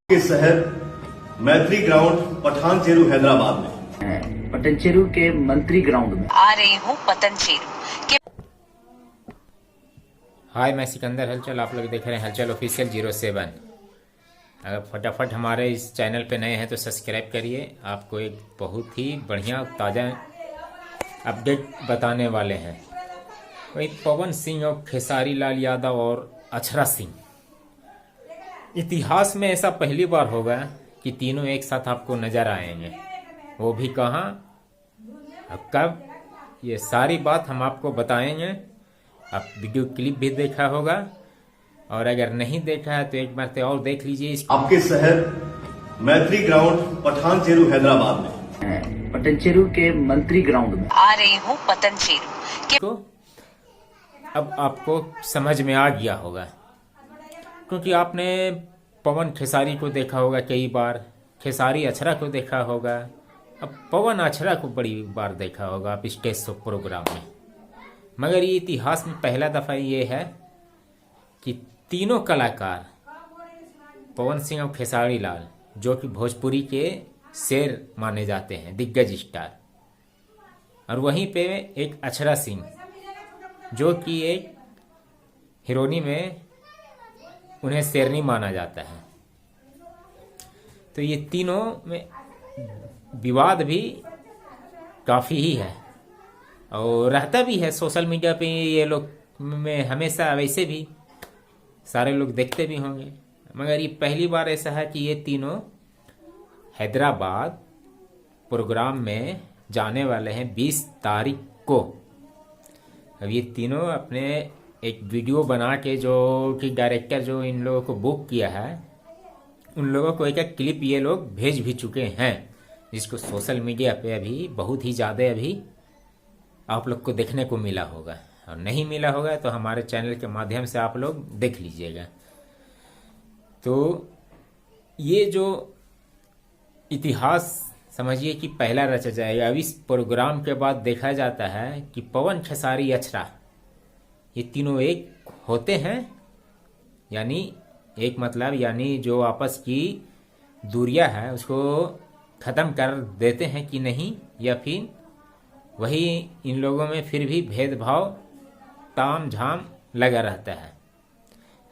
के शहर मैत्री ग्राउंड पठान चेरू हैदराबाद में पटनचेरू के मंत्री ग्राउंड में आ रही हूँ पतनचेरू के। हाय, मैं सिकंदर हलचल। आप लोग देख रहे हैं हलचल ऑफिशियल 07। अगर फटाफट हमारे इस चैनल पे नए हैं तो सब्सक्राइब करिए। आपको एक बहुत ही बढ़िया ताज़ा अपडेट बताने वाले हैं। वही पवन सिंह और खेसारी लाल यादव और अक्षरा सिंह, इतिहास में ऐसा पहली बार होगा कि तीनों एक साथ आपको नजर आएंगे। वो भी कहाँ, अब कब, ये सारी बात हम आपको बताएंगे। आप वीडियो क्लिप भी देखा होगा, और अगर नहीं देखा है तो एक बार तो और देख लीजिए। आपके शहर मैत्री ग्राउंड पठान चेरू हैदराबाद में पटनचेरू के मंत्री ग्राउंड में आ रही हूँ पतनचेरू के। तो अब आपको समझ में आ गया होगा, क्योंकि आपने पवन खेसारी को देखा होगा कई बार, खेसारी अक्षरा को देखा होगा, अब पवन अक्षरा को बड़ी बार देखा होगा आप स्टेज शो प्रोग्राम में। मगर ये इतिहास में पहला दफ़ा ये है कि तीनों कलाकार, पवन सिंह और खेसारी लाल, जो कि भोजपुरी के शेर माने जाते हैं, दिग्गज स्टार, और वहीं पे एक अक्षरा सिंह जो कि एक हीरोनी में उन्हें शेरनी माना जाता है। तो ये तीनों में विवाद भी काफ़ी ही है और रहता भी है सोशल मीडिया पे। ये लोग में हमेशा वैसे भी सारे लोग देखते भी होंगे, मगर ये पहली बार ऐसा है कि ये तीनों हैदराबाद प्रोग्राम में जाने वाले हैं 20 तारीख को। अब ये तीनों अपने एक वीडियो बना के, जो कि डायरेक्टर जो इन लोगों को बुक किया है, उन लोगों को एक एक क्लिप ये लोग भेज भी चुके हैं, जिसको सोशल मीडिया पे अभी बहुत ही ज़्यादा अभी आप लोग को देखने को मिला होगा, और नहीं मिला होगा तो हमारे चैनल के माध्यम से आप लोग देख लीजिएगा। तो ये जो इतिहास समझिए कि पहला रचा जाएगा। अब इस प्रोग्राम के बाद देखा जाता है कि पवन खेसारी अक्षरा ये तीनों एक होते हैं, यानी एक मतलब यानी जो आपस की दूरियां है उसको ख़त्म कर देते हैं कि नहीं, या फिर वही इन लोगों में फिर भी भेदभाव ताम झाम लगा रहता है।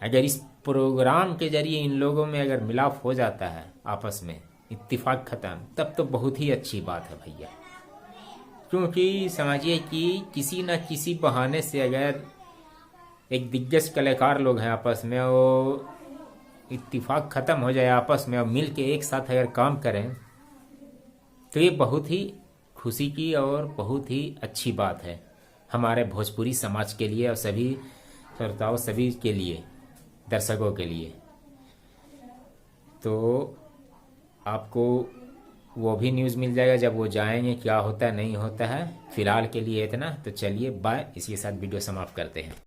अगर इस प्रोग्राम के जरिए इन लोगों में अगर मिलाप हो जाता है आपस में, इत्तेफाक ख़त्म, तब तो बहुत ही अच्छी बात है भैया। क्योंकि समझिए कि किसी न किसी बहाने से अगर एक दिग्गज कलाकार लोग हैं आपस में, वो इत्तेफाक ख़त्म हो जाए आपस में और मिल के एक साथ अगर काम करें, तो ये बहुत ही खुशी की और बहुत ही अच्छी बात है हमारे भोजपुरी समाज के लिए और सभी श्रोताओं, सभी के लिए, दर्शकों के लिए। तो आपको वो भी न्यूज़ मिल जाएगा जब वो जाएंगे, क्या होता है नहीं होता है। फिलहाल के लिए इतना, तो चलिए बाय। इसी के साथ वीडियो समाप्त करते हैं।